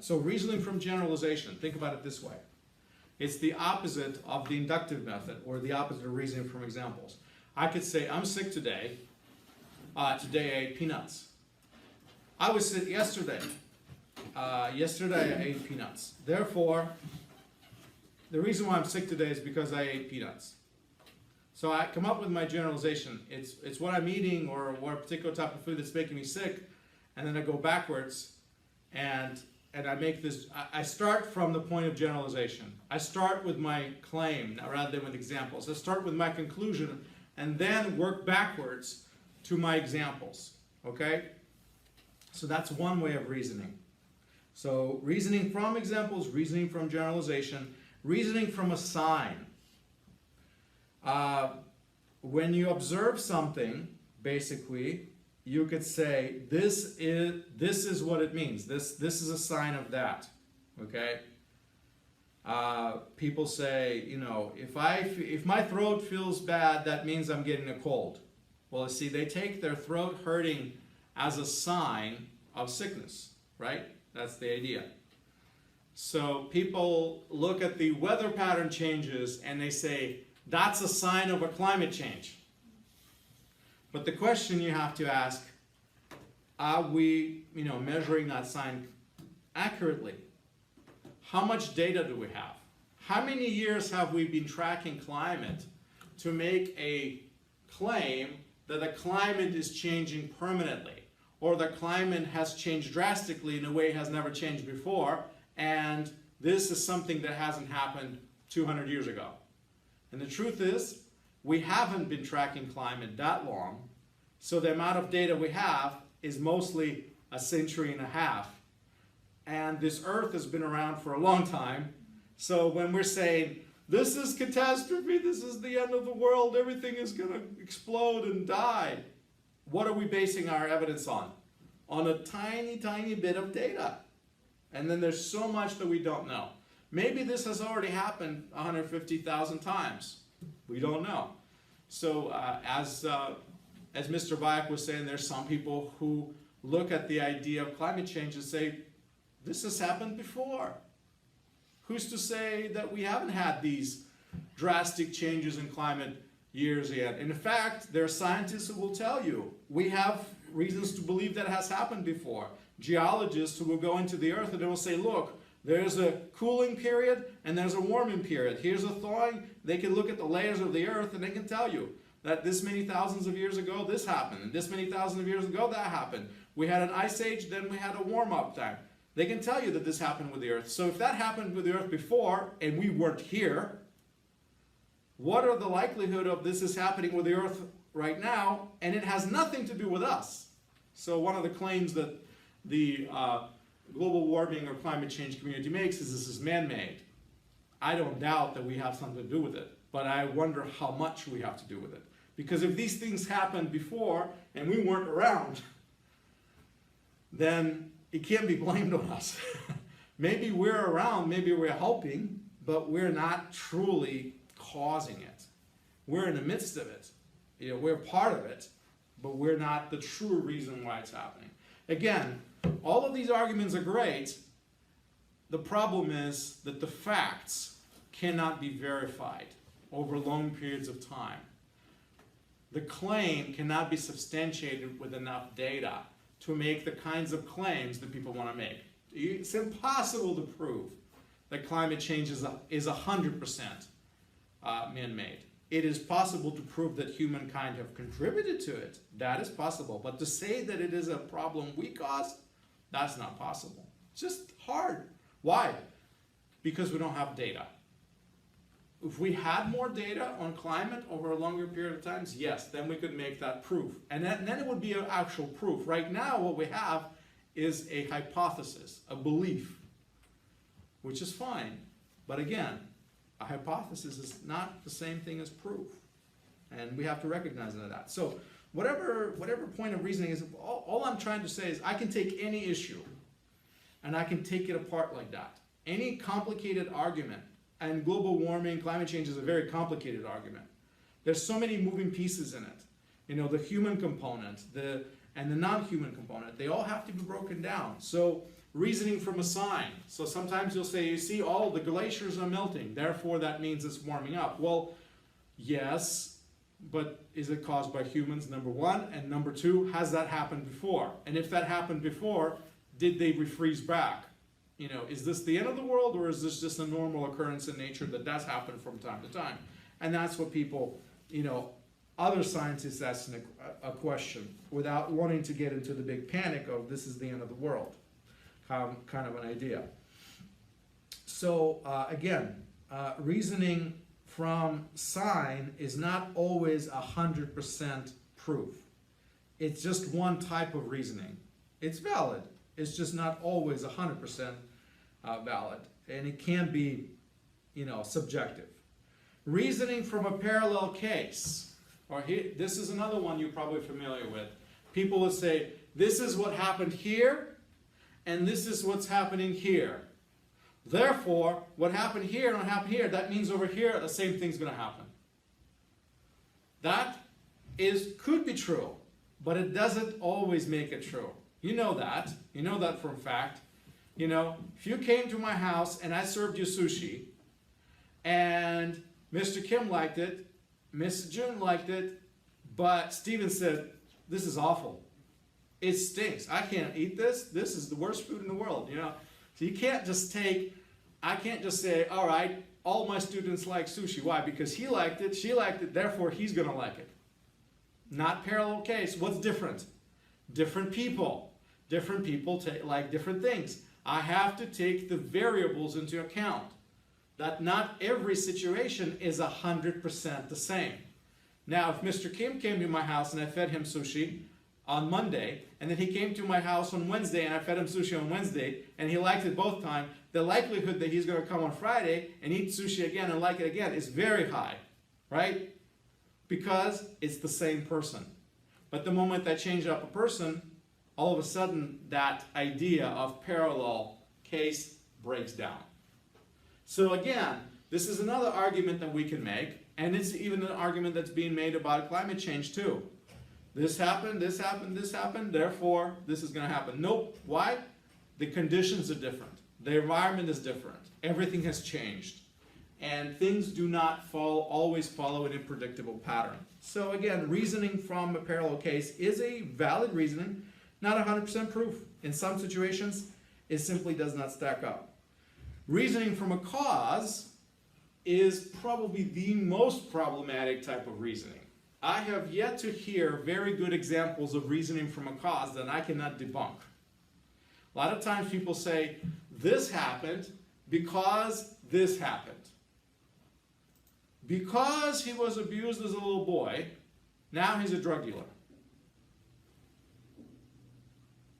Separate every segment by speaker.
Speaker 1: So reasoning from generalization, think about it this way. It's the opposite of the inductive method, or the opposite of reasoning from examples. I could say, I'm sick today. Today I ate peanuts. I was sick yesterday. Yesterday I ate peanuts. Therefore, the reason why I'm sick today is because I ate peanuts. So I come up with my generalization. It's what I'm eating or what a particular type of food that's making me sick, and then I go backwards and I make this, I start from the point of generalization. I start with my claim rather than with examples. I start with my conclusion and then work backwards to my examples, okay? So that's one way of reasoning. So reasoning from examples, reasoning from generalization, reasoning from a sign. When you observe something, basically, you could say, this is what it means. This is a sign of that, okay? People say, you know, if my throat feels bad, that means I'm getting a cold. Well, see, they take their throat hurting as a sign of sickness, right? That's the idea. So people look at the weather pattern changes and they say, that's a sign of a climate change. But the question you have to ask, are we, measuring that sign accurately? How much data do we have? How many years have we been tracking climate to make a claim that the climate is changing permanently, or the climate has changed drastically in a way it has never changed before, and this is something that hasn't happened 200 years ago? And the truth is, we haven't been tracking climate that long, so the amount of data we have is mostly a century and a half. And this Earth has been around for a long time, so when we're saying, this is catastrophe, this is the end of the world, everything is going to explode and die, what are we basing our evidence on? On a tiny, tiny bit of data. And then there's so much that we don't know. Maybe this has already happened 150,000 times. We don't know. So as Mr. Vayak was saying, there's some people who look at the idea of climate change and say, this has happened before. Who's to say that we haven't had these drastic changes in climate years yet? In fact, there are scientists who will tell you, we have reasons to believe that has happened before. Geologists who will go into the earth and they will say, look, there's a cooling period and there's a warming period. Here's a thawing. They can look at the layers of the earth and they can tell you that this many thousands of years ago this happened, and this many thousands of years ago that happened. We had an ice age, then we had a warm-up time. They can tell you that this happened with the earth. So if that happened with the earth before and we weren't here, what are the likelihood of this is happening with the earth right now, and it has nothing to do with us? So one of the claims that the global warming or climate change community makes is this is man-made. I don't doubt that we have something to do with it, but I wonder how much we have to do with it. Because if these things happened before and we weren't around, then it can't be blamed on us. Maybe we're around, maybe we're helping, but we're not truly causing it. We're in the midst of it. We're part of it, but we're not the true reason why it's happening. Again, all of these arguments are great. The problem is that the facts cannot be verified over long periods of time. The claim cannot be substantiated with enough data to make the kinds of claims that people want to make. It's impossible to prove that climate change is 100% man-made. It is possible to prove that humankind have contributed to it. That is possible. But to say that it is a problem we caused, that's not possible. It's just hard. Why? Because we don't have data. If we had more data on climate over a longer period of time, yes, then we could make that proof. And then it would be an actual proof. Right now, what we have is a hypothesis, a belief, which is fine. But again, a hypothesis is not the same thing as proof. And we have to recognize that. So whatever point of reasoning is, all I'm trying to say is I can take any issue and I can take it apart like that. Any complicated argument, and global warming, climate change is a very complicated argument. There's so many moving pieces in it. The human component, and the non-human component, they all have to be broken down. So reasoning from a sign. So sometimes you'll say, you see, all the glaciers are melting, therefore that means it's warming up. Well, yes, but is it caused by humans, number one? And number two, has that happened before? And if that happened before, did they refreeze back? You know, is this the end of the world, or is this just a normal occurrence in nature that does happen from time to time? And that's what people, you know, other scientists ask a question without wanting to get into the big panic of this is the end of the world, kind of an idea. So again, reasoning from sign is not always 100% proof. It's just one type of reasoning. It's valid. It's just not always 100% valid, and it can be, you know, subjective. Reasoning from a parallel case. Or this is another one you're probably familiar with. People will say, this is what happened here, and this is what's happening here. Therefore, what happened here and what happened here, that means over here the same thing's going to happen. That could be true, but it doesn't always make it true. You know that. You know that for a fact. You know, if you came to my house and I served you sushi, and Mr. Kim liked it, Miss June liked it, but Steven said, this is awful. It stinks. I can't eat this. This is the worst food in the world, you know. So you can't just I can't just say, all right, all my students like sushi. Why? Because he liked it, she liked it, therefore he's going to like it. Not parallel case. What's different? Different people. Different people like different things. I have to take the variables into account. That not every situation is 100% the same. Now, if Mr. Kim came to my house and I fed him sushi on Monday, and then he came to my house on Wednesday and I fed him sushi on Wednesday, and he liked it both times, the likelihood that he's going to come on Friday and eat sushi again and like it again is very high, right? Because it's the same person. But the moment I change up a person, all of a sudden that idea of parallel case breaks down. So again, this is another argument that we can make, and it's even an argument that's being made about climate change too. This happened, this happened, this happened, therefore this is going to happen. Nope. Why? The conditions are different. The environment is different. Everything has changed. And things do not always follow an unpredictable pattern. So again, reasoning from a parallel case is a valid reasoning, not 100% proof. In some situations, it simply does not stack up. Reasoning from a cause is probably the most problematic type of reasoning. I have yet to hear very good examples of reasoning from a cause that I cannot debunk. A lot of times people say, this happened because this happened. Because he was abused as a little boy, now he's a drug dealer.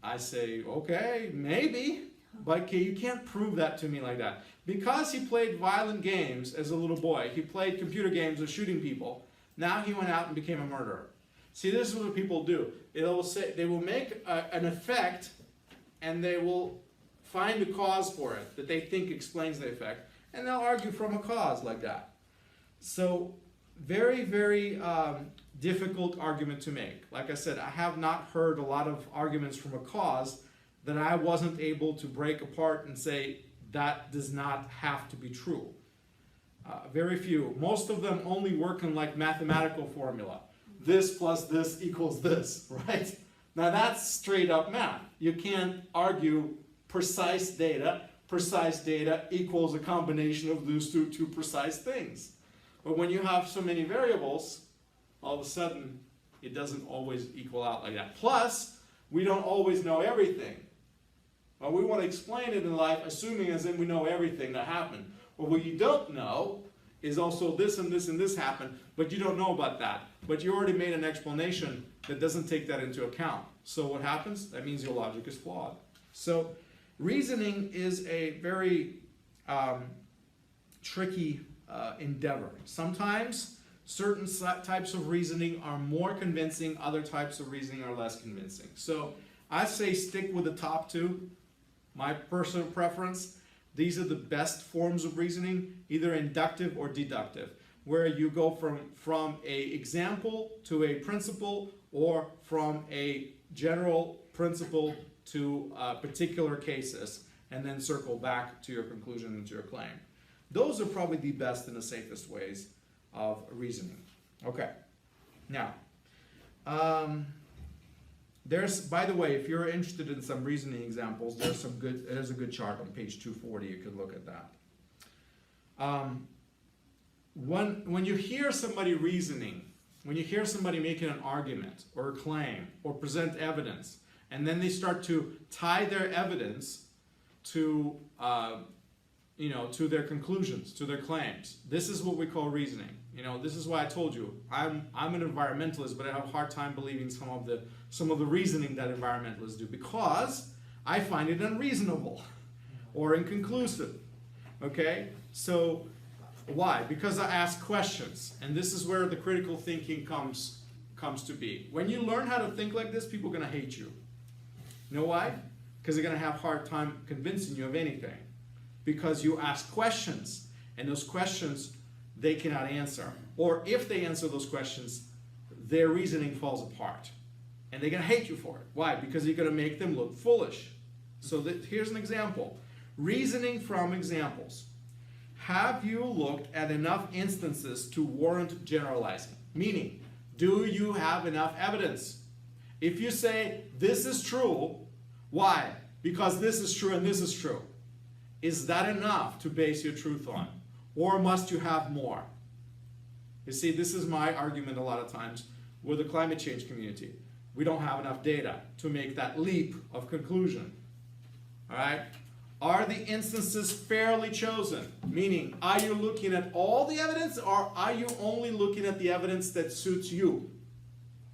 Speaker 1: I say, okay, maybe. But you can't prove that to me like that. Because he played violent games as a little boy, he played computer games of shooting people, now he went out and became a murderer. See, this is what people do. They will make an effect, and they will find a cause for it that they think explains the effect, and they'll argue from a cause like that. So, very, very difficult argument to make. Like I said, I have not heard a lot of arguments from a cause that I wasn't able to break apart and say that does not have to be true. Very few. Most of them only work in like mathematical formula. This plus this equals this, right? Now that's straight up math. You can't argue precise data. Precise data equals a combination of those two precise things. But when you have so many variables, all of a sudden it doesn't always equal out like that. Plus, we don't always know everything. Well, we want to explain it in life, assuming as in we know everything that happened. Well, what you don't know is also this and this and this happened, but you don't know about that. But you already made an explanation that doesn't take that into account. So what happens? That means your logic is flawed. So reasoning is a very tricky endeavor. Sometimes certain types of reasoning are more convincing, other types of reasoning are less convincing. So I say stick with the top two. My personal preference, these are the best forms of reasoning, either inductive or deductive, where you go from a example to a principle, or from a general principle to particular cases and then circle back to your conclusion and to your claim. Those are probably the best and the safest ways of reasoning. Okay. Now, there's, by the way, if you're interested in some reasoning examples, there's a good chart on page 240. You could look at that. When you hear somebody reasoning, when you hear somebody making an argument or a claim or present evidence, and then they start to tie their evidence to, to their conclusions, to their claims, this is what we call reasoning. This is why I told you I'm an environmentalist, but I have a hard time believing some of the reasoning that environmentalists do, because I find it unreasonable or inconclusive. Okay, so why? Because I ask questions, and this is where the critical thinking comes to be. When you learn how to think like this, people are going to hate you. You know why? Because they're going to have a hard time convincing you of anything, because you ask questions, and those questions they cannot answer. Or if they answer those questions, their reasoning falls apart. And they're going to hate you for it. Why? Because you're going to make them look foolish. So here's an example. Reasoning from examples. Have you looked at enough instances to warrant generalizing? Meaning, do you have enough evidence? If you say, this is true, why? Because this is true and this is true. Is that enough to base your truth on? Or must you have more? You see, this is my argument a lot of times with the climate change community. We don't have enough data to make that leap of conclusion. All right? Are the instances fairly chosen? Meaning, are you looking at all the evidence, or are you only looking at the evidence that suits you?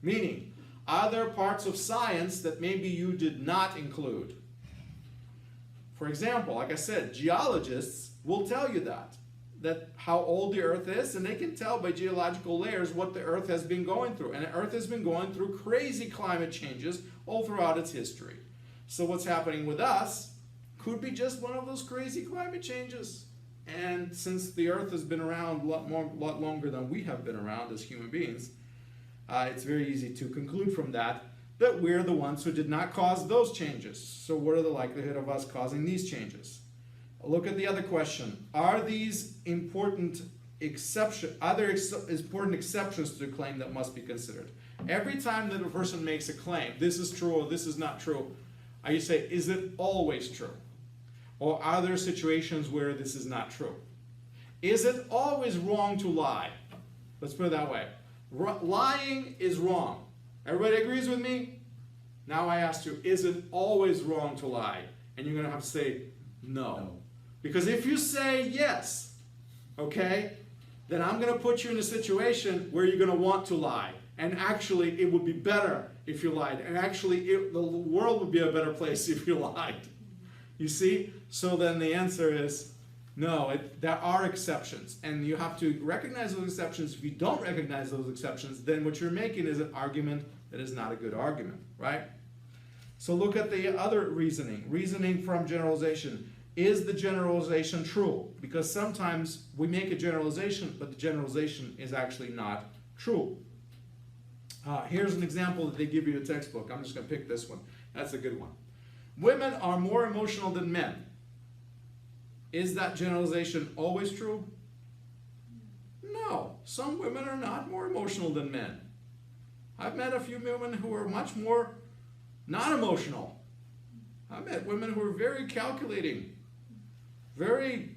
Speaker 1: Meaning, are there parts of science that maybe you did not include? For example, like I said, geologists will tell you that how old the Earth is, and they can tell by geological layers what the Earth has been going through. And the Earth has been going through crazy climate changes all throughout its history. So what's happening with us could be just one of those crazy climate changes. And since the Earth has been around a lot longer than we have been around as human beings, it's very easy to conclude from that we're the ones who did not cause those changes. So what are the likelihood of us causing these changes? Look at the other question. Are these important exceptions to the claim that must be considered? Every time that a person makes a claim, this is true or this is not true, you say, is it always true? Or are there situations where this is not true? Is it always wrong to lie? Let's put it that way. Lying is wrong. Everybody agrees with me? Now I ask you, is it always wrong to lie? And you're going to have to say no. Because if you say yes, okay, then I'm going to put you in a situation where you're going to want to lie. And actually, it would be better if you lied. And actually, the world would be a better place if you lied. You see? So then the answer is no, there are exceptions. And you have to recognize those exceptions. If you don't recognize those exceptions, then what you're making is an argument that is not a good argument, right? So look at the other reasoning. Reasoning from generalization. Is the generalization true? Because sometimes we make a generalization, but the generalization is actually not true. Here's an example that they give you in a textbook. I'm just going to pick this one. That's a good one. Women are more emotional than men. Is that generalization always true? No. Some women are not more emotional than men. I've met a few women who are much more not emotional. I've met women who are very calculating, very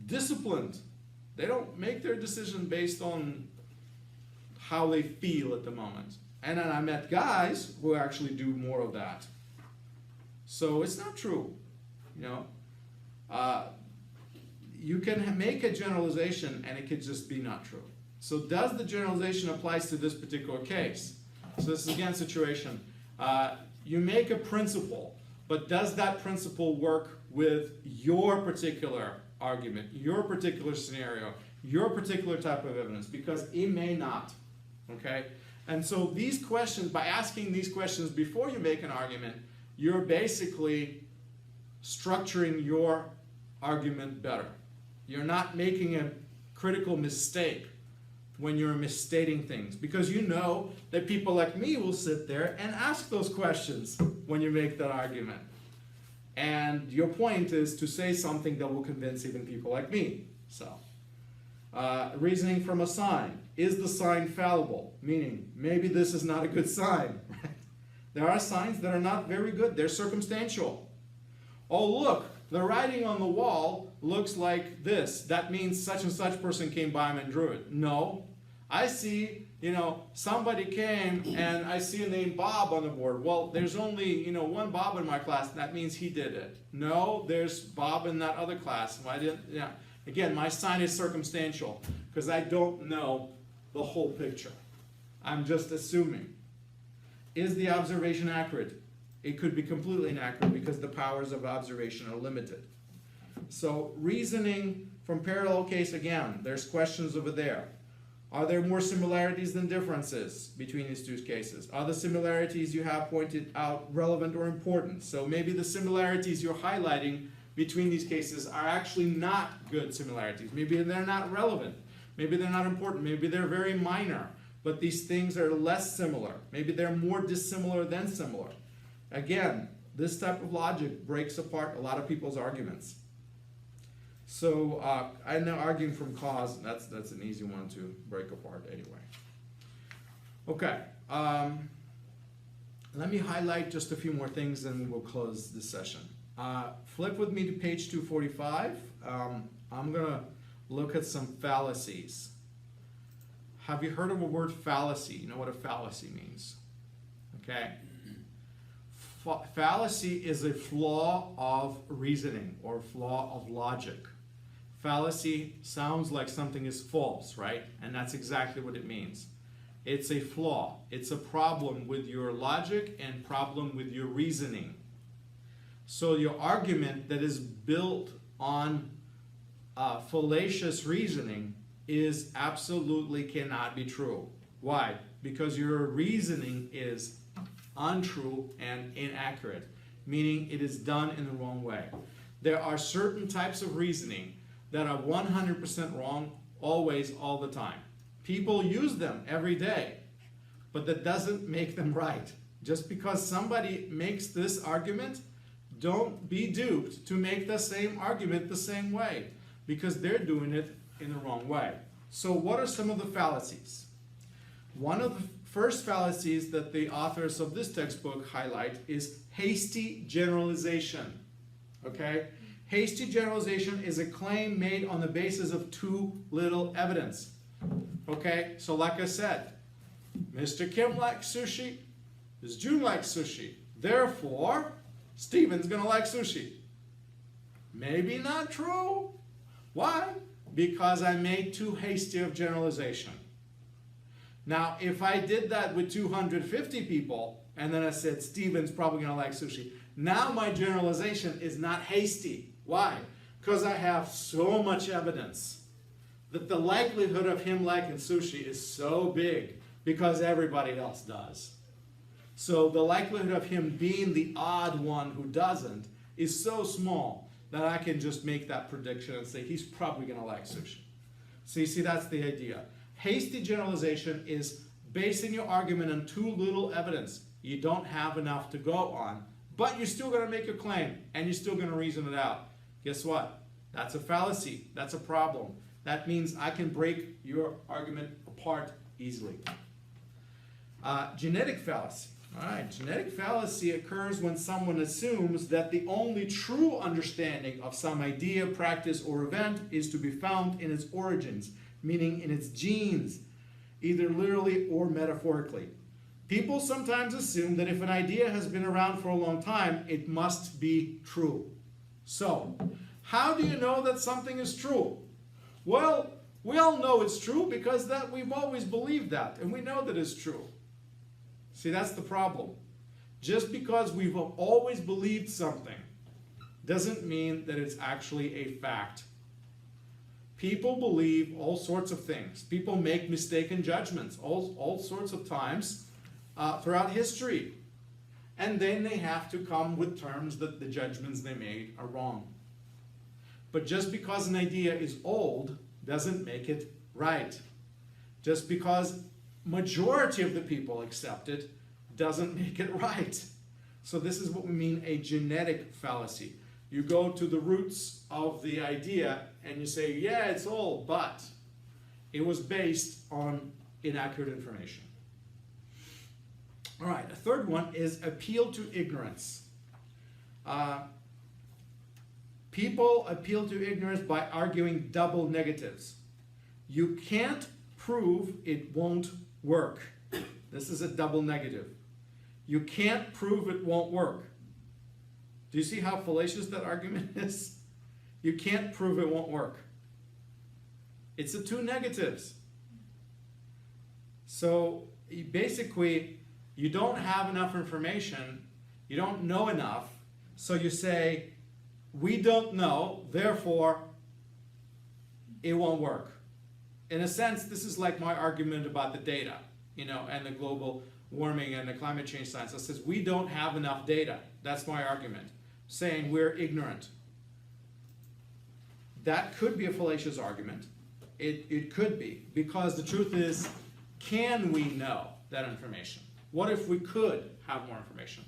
Speaker 1: disciplined. They don't make their decision based on how they feel at the moment. And then I met guys who actually do more of that. So it's not true. You can make a generalization and it could just be not true. So does the generalization apply to this particular case? So this is again a situation. You make a principle, but does that principle work with your particular argument, your particular scenario, your particular type of evidence? Because it may not, okay? And so these questions, by asking these questions before you make an argument, you're basically structuring your argument better. You're not making a critical mistake when you're misstating things, because you know that people like me will sit there and ask those questions. when you make that argument. And your point is to say something that will convince even people like me. So, reasoning from a sign. Is the sign fallible? Meaning, maybe this is not a good sign. There are signs that are not very good. They're circumstantial. Oh, look, the writing on the wall looks like this. That means such and such person came by and drew it. No. I see, somebody came and I see a name Bob on the board. Well, there's only, one Bob in my class. That means he did it. No, there's Bob in that other class. Again, my sign is circumstantial because I don't know the whole picture. I'm just assuming. Is the observation accurate? It could be completely inaccurate because the powers of observation are limited. So reasoning from parallel case, again, there's questions over there. Are there more similarities than differences between these two cases? Are the similarities you have pointed out relevant or important? So maybe the similarities you're highlighting between these cases are actually not good similarities. Maybe they're not relevant. Maybe they're not important. Maybe they're very minor. But these things are less similar. Maybe they're more dissimilar than similar. Again, this type of logic breaks apart a lot of people's arguments. So I'm now arguing from cause. That's an easy one to break apart anyway. Okay. Let me highlight just a few more things and we'll close this session. Flip with me to page 245. I'm going to look at some fallacies. Have you heard of a word fallacy? You know what a fallacy means? Okay. Fallacy is a flaw of reasoning or flaw of logic. Fallacy sounds like something is false, right? And that's exactly what it means. It's a flaw. It's a problem with your logic and problem with your reasoning. So your argument that is built on fallacious reasoning is absolutely cannot be true. Why? Because your reasoning is untrue and inaccurate, meaning it is done in the wrong way. There are certain types of reasoning that are 100% wrong always, all the time. People use them every day, but that doesn't make them right. Just because somebody makes this argument, don't be duped to make the same argument the same way, because they're doing it in the wrong way. So what are some of the fallacies? One of the first fallacies that the authors of this textbook highlight is hasty generalization. Okay? Hasty generalization is a claim made on the basis of too little evidence. Okay? So like I said, Mr. Kim likes sushi, Ms. June likes sushi. Therefore, Steven's gonna like sushi. Maybe not true. Why? Because I made too hasty of generalization. Now, if I did that with 250 people, and then I said, Steven's probably going to like sushi, now my generalization is not hasty. Why? Because I have so much evidence that the likelihood of him liking sushi is so big because everybody else does. So the likelihood of him being the odd one who doesn't is so small that I can just make that prediction and say he's probably going to like sushi. So you see, that's the idea. Hasty generalization is basing your argument on too little evidence. You don't have enough to go on, but you're still going to make a claim and you're still going to reason it out. Guess what? That's a fallacy. That's a problem. That means I can break your argument apart easily. Genetic fallacy. All right, genetic fallacy occurs when someone assumes that the only true understanding of some idea, practice, or event is to be found in its origins, meaning in its genes, either literally or metaphorically. People sometimes assume that if an idea has been around for a long time, it must be true. So, how do you know that something is true? Well, we all know it's true because we've always believed that, and we know that it's true. See, that's the problem. Just because we've always believed something doesn't mean that it's actually a fact. People believe all sorts of things. People make mistaken judgments all sorts of times throughout history. And then they have to come with terms that the judgments they made are wrong. But just because an idea is old doesn't make it right. Just because majority of the people accept it doesn't make it right. So this is what we mean a genetic fallacy. You go to the roots of the idea and you say, yeah, it's old, but it was based on inaccurate information. All right, a third one is appeal to ignorance. People appeal to ignorance by arguing double negatives. You can't prove it won't work. This is a double negative. You can't prove it won't work. Do you see how fallacious that argument is? You can't prove it won't work. It's the two negatives. So basically, you don't have enough information, you don't know enough, so you say, we don't know, therefore it won't work. In a sense, this is like my argument about the data, and the global warming and the climate change science. It says we don't have enough data. That's my argument, saying we're ignorant. That could be a fallacious argument. It could be, because the truth is, can we know that information? What if we could have more information?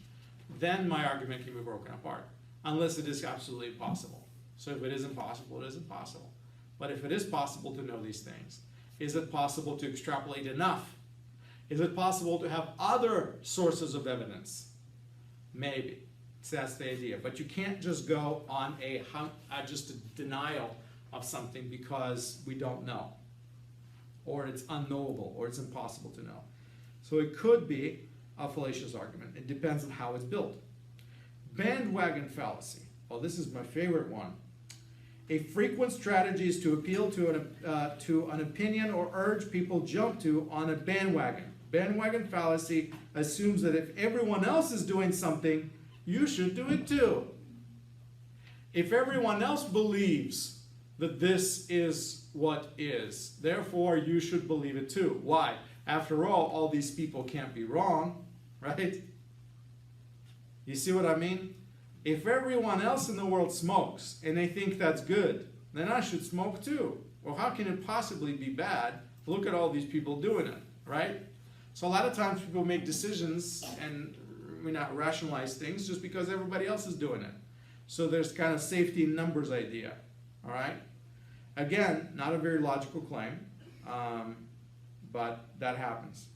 Speaker 1: Then my argument can be broken apart, unless it is absolutely impossible. So if it is impossible, it is impossible. But if it is possible to know these things, is it possible to extrapolate enough? Is it possible to have other sources of evidence? Maybe. So that's the idea. But you can't just go on just a denial of something because we don't know, or it's unknowable, or it's impossible to know. So it could be a fallacious argument. It depends on how it's built. Bandwagon fallacy. Oh, this is my favorite one. A frequent strategy is to appeal to an opinion or urge people jump to on a bandwagon. Bandwagon fallacy assumes that if everyone else is doing something, you should do it too. If everyone else believes that this is what is, therefore you should believe it too. Why? After all these people can't be wrong, right? You see what I mean? If everyone else in the world smokes and they think that's good, then I should smoke too. Well, how can it possibly be bad? Look at all these people doing it, right? So a lot of times people make decisions and we not rationalize things just because everybody else is doing it. So there's kind of safety in numbers idea, all right? Again, not a very logical claim, but that happens.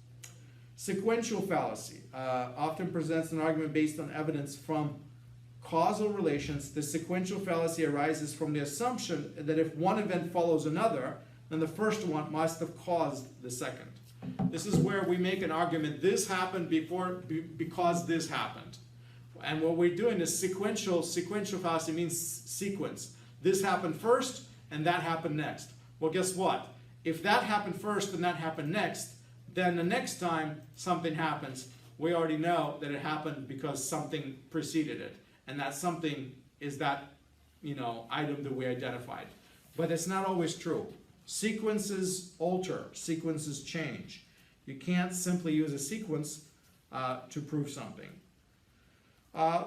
Speaker 1: Sequential fallacy often presents an argument based on evidence from causal relations. The sequential fallacy arises from the assumption that if one event follows another, then the first one must have caused the second. This is where we make an argument, this happened because this happened. And what we're doing is sequential fallacy means sequence. This happened first, and that happened next. Well, guess what? If that happened first and that happened next, then the next time something happens, we already know that it happened because something preceded it. And that something is that, item that we identified. But it's not always true. Sequences alter, sequences change. You can't simply use a sequence to prove something.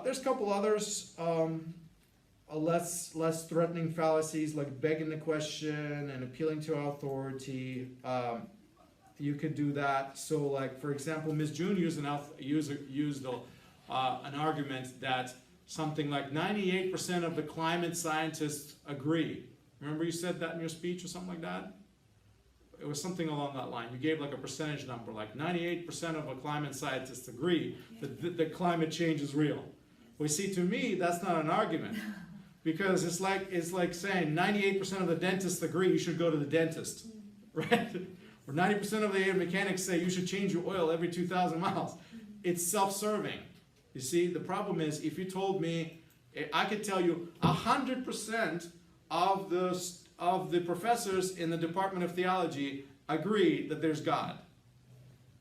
Speaker 1: There's a couple others, less threatening fallacies like begging the question and appealing to authority. You could do that. So, like for example, Ms. June used an argument that something like 98% of the climate scientists agree. Remember you said that in your speech or something like that? It was something along that line. You gave like a percentage number, like 98% of the climate scientists agree that climate change is real. Well, see, to me, that's not an argument. Because it's like saying 98% of the dentists agree you should go to the dentist, right? Or 90% of the mechanics say you should change your oil every 2,000 miles. It's self-serving. You see, the problem is if you told me, I could tell you 100% of the professors in the Department of Theology agree that there's God.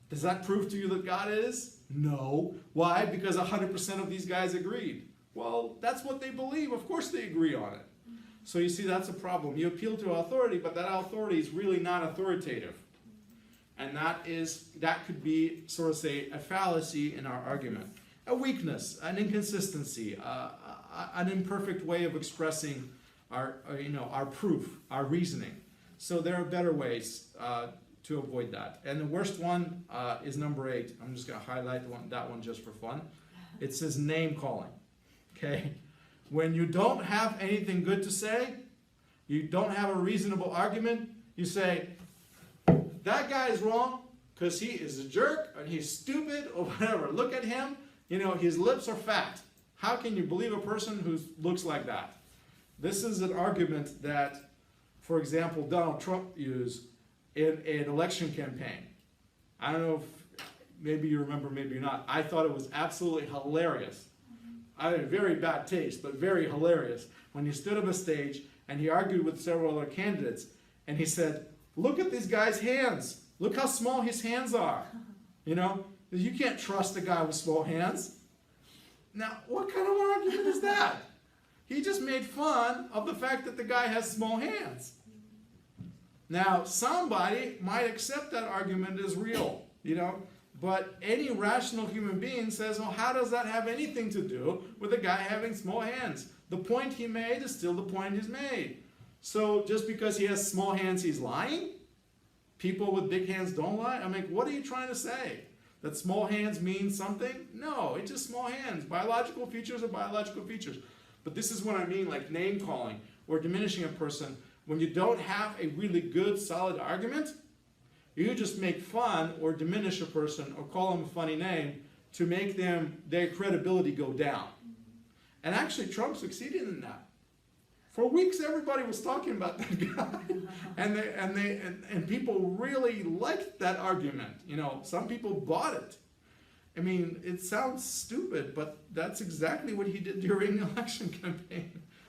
Speaker 1: Does that prove to you that God is? No. Why? Because 100% of these guys agreed. Well, that's what they believe. Of course they agree on it. So you see, that's a problem. You appeal to authority, but that authority is really not authoritative. And that could be, sort of say, a fallacy in our argument. A weakness, an inconsistency, an imperfect way of expressing our proof, our reasoning. So there are better ways to avoid that. And the worst one is number 8. I'm just going to highlight that one just for fun. It says name calling. Okay? When you don't have anything good to say, you don't have a reasonable argument, you say, that guy is wrong because he is a jerk and he's stupid or whatever. Look at him, his lips are fat. How can you believe a person who looks like that? This is an argument that, for example, Donald Trump used in an election campaign. I don't know if maybe you remember, maybe not. I thought it was absolutely hilarious. I had very bad taste, but very hilarious. When he stood on a stage and he argued with several other candidates, and he said, look at this guy's hands. Look how small his hands are. You can't trust a guy with small hands. Now, what kind of argument is that? He just made fun of the fact that the guy has small hands. Now, somebody might accept that argument as real, but any rational human being says, well, how does that have anything to do with a guy having small hands? The point he made is still the point he's made. So just because he has small hands, he's lying? People with big hands don't lie? I mean, what are you trying to say? That small hands mean something? No, it's just small hands. Biological features are biological features. But this is what I mean, like name calling or diminishing a person. When you don't have a really good, solid argument, you just make fun or diminish a person or call them a funny name to make their credibility go down. And actually, Trump succeeded in that. For weeks, everybody was talking about that guy, and people really liked that argument. Some people bought it. I mean, it sounds stupid, but that's exactly what he did during the election campaign.